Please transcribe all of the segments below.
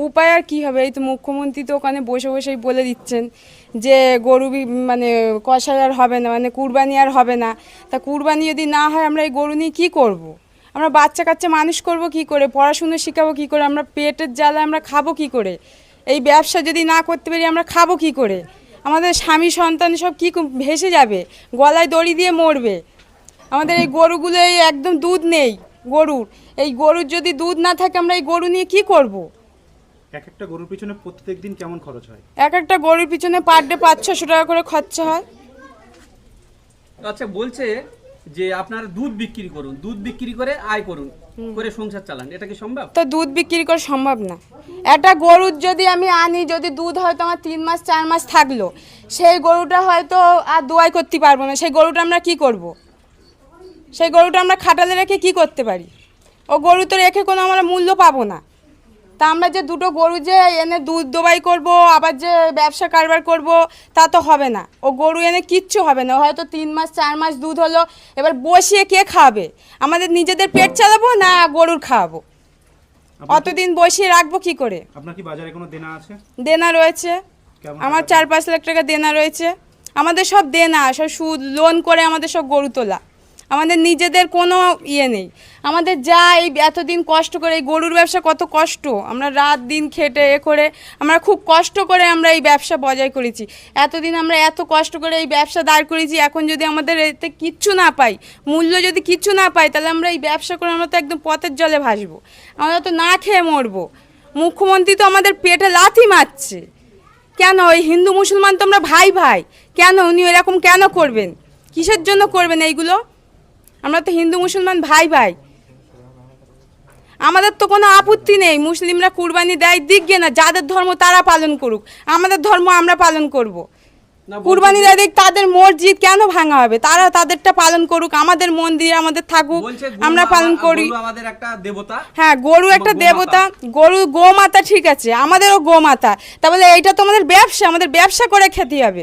উপায় আর কী হবে? এই তো মুখ্যমন্ত্রী তো ওখানে বসে বসেই বলে দিচ্ছেন যে গরু মানে কষাই আর হবে না, মানে কুরবানি আর হবে না। তা কুরবানি যদি না হয় আমরা এই গরু নিয়ে কী করব? আমরা বাচ্চা কাচ্চা মানুষ করব কি করে? পড়াশুনো শেখাবো কী করে? আমরা পেটের জ্বালা আমরা খাবো কী করে? এই ব্যবসা যদি না করতে পারি আমরা খাবো কী করে? আমাদের স্বামী সন্তান সব কী ভেসে যাবে, গলায় দড়ি দিয়ে মরবে। আমাদের এই গরুগুলো একদম দুধ নেই গরুর। এই গরুর যদি দুধ না থাকে আমরা এই গরু নিয়ে কি করব? এক একটা গরুর পিছনে প্রত্যেকদিন কেমন খরচ হয়? এক একটা গরুর পিছনে পার ডে 500-600 টাকা করে খরচা হয়। আচ্ছা, বলছে যে আপনারা দুধ বিক্রি করুন, দুধ বিক্রি করে আয় করুন, করে সংসার চালান, এটা কি সম্ভব? তো দুধ বিক্রি করা সম্ভব না। একটা গরুর যদি আমি আনি, যদি দুধ হয়তো আমার 3 মাস 4 মাস থাকলো, সেই গরুটা হয়তো আর দোয়াই করতে পারবো না। সেই গরুটা আমরা কি করব? সেই গরুটা আমরা খাটালে রেখে কি করতে পারি? ও গরু তো রেখে কোনো আমরা মূল্য পাবো না। তা আমরা যে দুটো গরু যে এনে দুধ দোবাই করব, আবার যে ব্যবসা কারবার করব, তা তো হবে না। ও গরু এনে কিচ্ছু হবে না। হয়তো 3 মাস 4 মাস দুধ হলো, এবার বসিয়ে কে খাবে? আমাদের নিজেদের পেট চালাবো না গরুর খাওয়াবো? অতদিন বসিয়ে রাখবো কি করে? আপনার কি বাজারে কোনো দেনা আছে? দেনা রয়েছে, কেমন আমার টাকা? 4-5 লাখ টাকা দেনা রয়েছে। আমাদের সব দেনা, সব সুদ লোন করে আমাদের সব গরু তোলা। আমাদের নিজেদের কোনো ইয়ে নেই। আমাদের যা এই এতদিন কষ্ট করে, এই গরুর ব্যবসা কত কষ্ট, আমরা রাত দিন খেটে করে আমরা খুব কষ্ট করে আমরা এই ব্যবসা বজায় করেছি। এতদিন আমরা এত কষ্ট করে এই ব্যবসা দাঁড় করেছি, এখন যদি আমাদের এতে কিচ্ছু না পাই, মূল্য যদি কিচ্ছু না পাই, তাহলে আমরা এই ব্যবসা করে আমরা তো একদম পথের জলে ভাসবো, আমরা তো না খেয়ে মরবো। মুখ্যমন্ত্রী তো আমাদের পেটে লাথি মারছে। কেন? ওই হিন্দু মুসলমান তো আমরা ভাই ভাই, কেন উনি এরকম কেন করবেন? কিসের জন্য করবেন এইগুলো? আমরা তো হিন্দু মুসলমান ভাই ভাই, আমাদের তো কোনো আপত্তি নেই। মুসলিমরা কুরবানি দেয়, দিক গে না, যাদের ধর্ম তারা পালন করুক, আমাদের ধর্ম আমরা পালন করব। কুরবানি দেয় দিক, তাদের মসজিদ কেন ভাঙা হবে? তারা তাদেরটা পালন করুক, আমাদের মন্দির আমাদের থাকুক, আমরা পালন করি। আমাদের একটা দেবতা। হ্যাঁ, গরু একটা দেবতা, গরু গোমাতা, ঠিক আছে, আমাদেরও গোমাতা। তাহলে এইটা তো আমাদের ব্যবসা, আমাদের ব্যবসা করে খেতে হবে,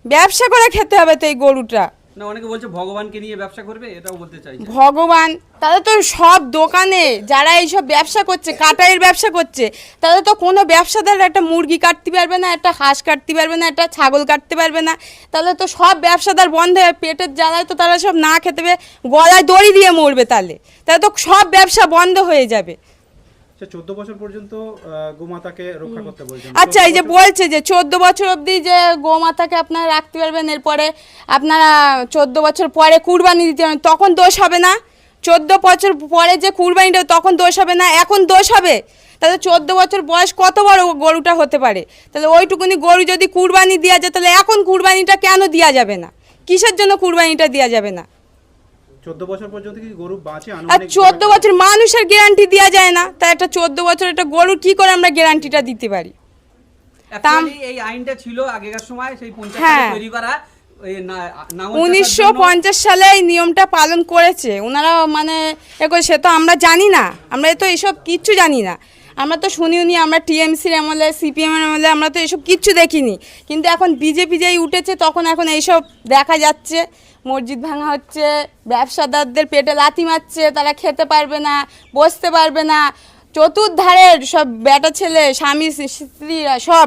ব্যবসা করে খেতে হবে তো এই গরুটা। না, অনেকে বলছে ভগবানকে নিয়ে ব্যবসা করবে, এটাও বলতে চাইছে। ভগবান, তাহলে তো সব দোকানে যারা এইসব ব্যবসা করছে, কাটাইয়ের ব্যবসা করছে, তাহলে তো কোনো ব্যবসাদার একটা মুরগি কাটতে পারবে না, একটা হাঁস কাটতে পারবে না, একটা ছাগল কাটতে পারবে না। তাহলে তো সব ব্যবসাদার বন্ধ হয়ে পেটের জ্বালায় তো তারা সব না খেতে পেয়ে গলায় দড়ি দিয়ে মরবে। তাহলে তাহলে তো সব ব্যবসা বন্ধ হয়ে যাবে। 14 বছর পর্যন্ত গোমাতাকে রক্ষা করতে বলছেন। আচ্ছা, এই যে বলছে যে 14 বছর অবধি যে গোমাতাকে আপনারা রাখতে পারবেন, এরপরে আপনারা 14 বছর পরে কুরবানি দিতে পারবেন, তখন দোষ হবে না? 14 বছর পরে যে কুরবানিটা, তখন দোষ হবে না? এখন দোষ হবে? তাহলে 14 বছর বয়স কত বড় গরুটা হতে পারে? তাহলে ওইটুকুনি গরু যদি কুরবানি দেওয়া যায়, তাহলে এখন কুরবানিটা কেন দেওয়া যাবে না? কিসের জন্য কুরবানিটা দেওয়া যাবে না? 14 বছর পর্যন্ত কি গরু বাঁচে? আর 14 বছর মানুষের গ্যারান্টি দেওয়া যায় না, তাই একটা 14 বছর একটা গরুর কি করে আমরা গ্যারান্টিটা দিতে পারি? এই আইনটা ছিল আগেকার সময়, সেই 50 হ্যাঁ, সালে তৈরি করা। 1950 সালে এই নিয়মটা পালন করেছে ওনারা, মানে সে তো আমরা জানি না, আমরা তো এসব কিচ্ছু জানি না। আমরা তো শুনিনি, আমরা টিএমসির আমলে, সিপিএমের আমলে আমরা তো এসব কিচ্ছু দেখিনি। কিন্তু এখন বিজেপি যেই উঠেছে, তখন এখন এইসব দেখা যাচ্ছে। মসজিদ ভাঙা হচ্ছে, ব্যবসাদারদের পেটে লাথি মারছে, তারা খেতে পারবে না, বসতে পারবে না। চতুর্ধারের সব বেটা ছেলে, স্বামী স্ত্রীরা সব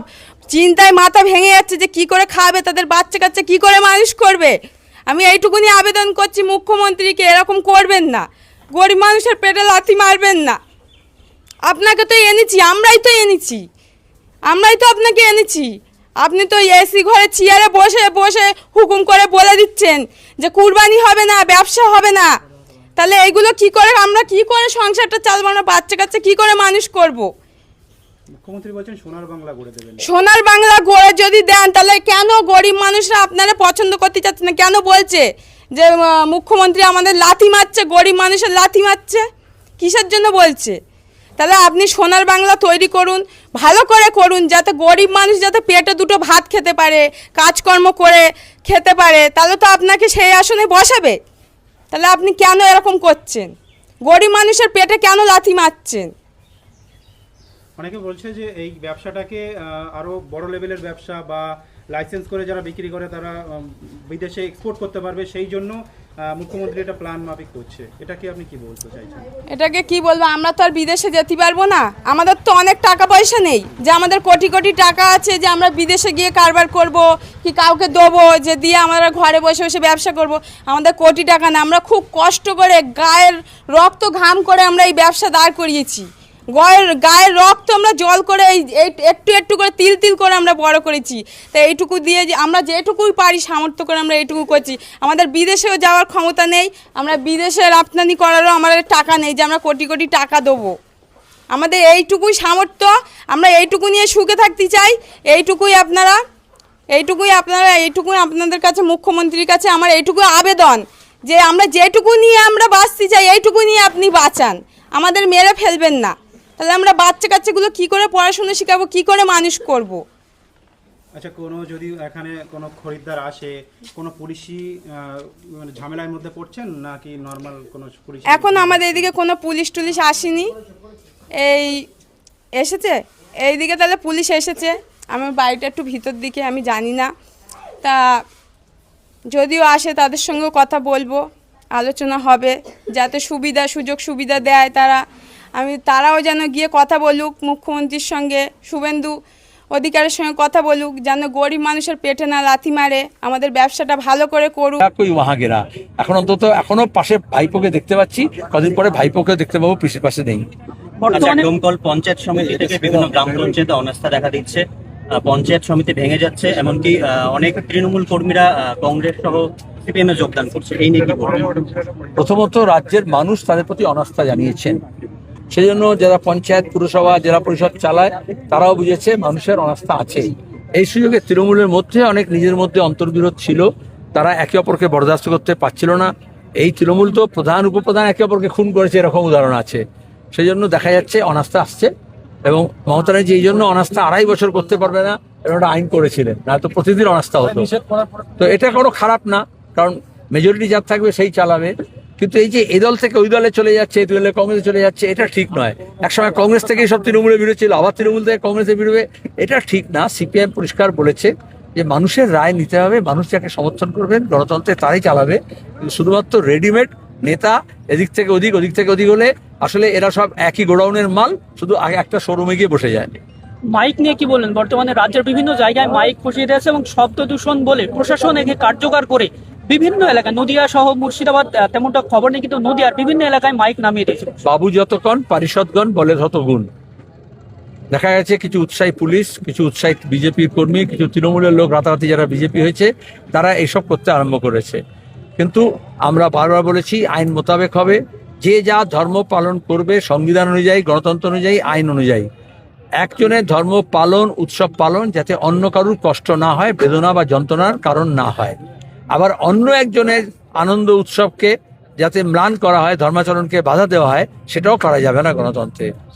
চিন্তায় মাথা ভেঙে যাচ্ছে যে কি করে খাবে, তাদের বাচ্চা কাচ্চা কি করে মানুষ করবে। আমি এইটুকুনি আবেদন করছি মুখ্যমন্ত্রীকে, এরকম করবেন না, গরিব মানুষের পেটে লাথি মারবেন না। আপনাকে তো এনেছি, আমরাই তো এনেছি, আমরাই তো আপনাকে এনেছি। আপনি তো এসি ঘরে চেয়ারে বসে বসে হুকুম করে বলে দিচ্ছেন যে কুরবানি হবে না, ব্যবসা হবে না। তাহলে এইগুলো কি করে, আমরা কি করে সংসারটা চালাবো, আমরা বাচ্চা কাচ্চা কি করে মানুষ করব? মুখ্যমন্ত্রী বলছেন সোনার বাংলা গড়ে দেবেন। সোনার বাংলা গড়ে যদি দেন, তাহলে কেন গরিব মানুষরা আপনারা পছন্দ করতে চাচ্ছেন না? কেন বলছে যে মুখ্যমন্ত্রী আমাদের লাথি মারছে, গরিব মানুষের লাথি মারছে? কিসের জন্য বলছে? তাহলে আপনি সোনার বাংলা তৈরি করুন, ভালো করে করুন, যাতে গরিব মানুষ যাতে পেটে দুটো ভাত খেতে পারে, কাজকর্ম করে খেতে পারে, তাহলে তো আপনাকে সেই আসনে বসাবে। তাহলে আপনি কেন এরকম করছেন? গরিব মানুষের পেটে কেন লাথি মারছেন? অনেকে বলছে যে এই ব্যবসাটাকে আরো বড় লেভেলের ব্যবসা বা লাইসেন্স করে যারা বিক্রি করে তারা বিদেশে এক্সপোর্ট করতে পারবে, সেই জন্য মুখ্যমন্ত্রী এটা প্ল্যান মাফিক করছে, এটা কি আপনি কি বলতে চাইছেন? এটাকে কি বলবো, আমরা তো আর বিদেশে যেতে পারবো না, আমাদের তো অনেক টাকা পয়সা নেই যে আমাদের কোটি কোটি টাকা আছে যে আমরা বিদেশে গিয়ে কারবার করব কি কাউকে দেবো যে দিয়ে আমরা ঘরে বসে বসে ব্যবসা করব। আমাদের কোটি টাকা না, আমরা খুব কষ্ট করে গায়ের রক্ত ঘাম করে আমরা এই ব্যবসা দাঁড় করিয়েছি। গায়ের রক্ত আমরা জল করে এই একটু একটু করে তিল তিল করে আমরা বড় করেছি। তো এইটুকু দিয়ে যে আমরা যেটুকুই পারি সামর্থ্য করে আমরা এইটুকু করছি। আমাদের বিদেশেও যাওয়ার ক্ষমতা নেই, আমরা বিদেশে রপ্তানি করারও আমাদের টাকা নেই যে আমরা কোটি কোটি টাকা দেবো। আমাদের এইটুকুই সামর্থ্য, আমরা এইটুকু নিয়ে সুখে থাকতে চাই। এইটুকুই আপনাদের কাছে, মুখ্যমন্ত্রীর কাছে আমার এইটুকু আবেদন যে আমরা যেটুকু নিয়ে আমরা বাঁচতে চাই এইটুকু নিয়ে আপনি বাঁচান, আমাদের মেরে ফেলবেন না। তাহলে আমরা বাচ্চা কাচ্চাগুলো কী করে পড়াশোনা শেখাবো, কী করে মানুষ করব? আচ্ছা, কোনো যদি এখানে কোনো খরিদ্দার আসে, কোনো পুলিশি মানে ঝামেলার মধ্যে পড়ছেন নাকি নর্মাল কোনো পুলিশ? এখন আমাদের এদিকে কোনো পুলিশ টুলিশ আসেনি, এই এসেছে এইদিকে, তাহলে পুলিশ এসেছে। আমার বাড়িটা একটু ভিতর দিকে, আমি জানি না, তা যদিও আসে তাদের সঙ্গেও কথা বলবো, আলোচনা হবে যাতে সুযোগ সুবিধা দেয় তারাও যেন গিয়ে কথা বলুক মুখ্যমন্ত্রীর সঙ্গে, শুভেন্দু অধিকারের সঙ্গে কথা বলুক, যেন গরিব মানুষের পেটে না লাথি মারে, আমাদের ব্যবসাটা ভালো করে করুক। এখন অন্তত এখনো পাশে ভাইপোকে দেখতে পাচ্ছি, কদিন পরে ভাইপোকে দেখতে পাবো, পিসির পাশে নেই। ডোমকল পঞ্চায়েত সমিতি থেকে বিভিন্ন গ্রাম পঞ্চায়েতে অনাস্থা দেখা দিচ্ছে, পঞ্চায়েত সমিতি ভেঙে যাচ্ছে, এমনকি অনেক তৃণমূল কর্মীরা কংগ্রেস সহ সিপিএম এ যোগদান করছে, এই নিয়ে কি বলবেন? প্রথমত রাজ্যের মানুষ তাদের প্রতি অনাস্থা জানিয়েছেন, সেই জন্য যারা পঞ্চায়েত, পুরসভা, জেলা পরিষদ চালায় তারাও বুঝেছে মানুষের অনাস্থা আছে। এই সুযোগে তৃণমূলের মধ্যে অনেক নিজের মধ্যে অন্তর্বিরোধ ছিল, তারা একে অপরকে বরদাস্ত করতে পারছিল না। এই তৃণমূল তো প্রধান উপপ্রধান একে অপরকে খুন করেছে, এরকম উদাহরণ আছে। সেই জন্য দেখা যাচ্ছে অনাস্থা আসছে, এবং মমতা ব্যানার্জি এই জন্য অনাস্থা 2.5 বছর করতে পারবে না, এরকম একটা আইন করেছিলেন, না তো প্রতিদিন অনাস্থা হতো। তো এটা কোনো খারাপ না, কারণ মেজরিটি যার থাকবে সেই চালাবে। কিন্তু এই যে এই দল থেকে ওই দলে চলে যাচ্ছে, এই দলে কংগ্রেসে চলে যাচ্ছে, এটা ঠিক নয়। একসময় কংগ্রেস থেকে সব তৃণমূলের বিরোধী ছিল, আবার তৃণমূল থেকে কংগ্রেসের বিরোধী, এটা ঠিক না। সিপিএম পরিষ্কার বলেছে যে মানুষের রায় নিতে হবে, মানুষ যাকে সমর্থন করবেন গণতন্ত্রে তারাই চালাবে। শুধুমাত্র রেডিমেড নেতা এদিক থেকে ওদিক, ওদিক থেকে ওদিক হলে আসলে এরা সব একই গোডাউনের মাল, শুধু আগে একটা শোরুমে গিয়ে বসে যায়। মাইক নিয়ে কি বললেন? বর্তমানে রাজ্যের বিভিন্ন জায়গায় মাইক বসিয়ে দিয়েছে এবং শব্দ দূষণ বলে প্রশাসন একে কার্যকর করে বিভিন্ন এলাকায়, নদিয়া সহ মুর্শিদাবাদ তেমনটা খবর নেই, কিন্তু নদিয়ার বিভিন্ন এলাকায় মাইক নামিয়ে দিয়েছে। বাবু যতক্ষণ পারিষদগণ বলে তত গুণ। দেখা গেছে কিছু উৎসাহী পুলিশ, কিছু উৎসাহী বিজেপির কর্মী, কিছু তৃণমূলের লোক রাতারাতি যারা বিজেপি হয়েছে তারা এইসব করতে আরম্ভ করেছে। কিন্তু আমরা বারবার বলেছি আইন মোতাবেক হবে, যে যা ধর্ম পালন করবে সংবিধান অনুযায়ী, গণতন্ত্র অনুযায়ী, আইন অনুযায়ী। একজনের ধর্ম পালন, উৎসব পালন যাতে অন্য কারুর কষ্ট না হয়, বেদনা বা যন্ত্রণার কারণ না হয়। আবার অন্য একজনের আনন্দ উৎসবকে যাতে ম্লান করা হয়, ধর্মাচরণকে বাধা দেওয়া হয়, সেটাও করা যাবে না গণতন্ত্রে।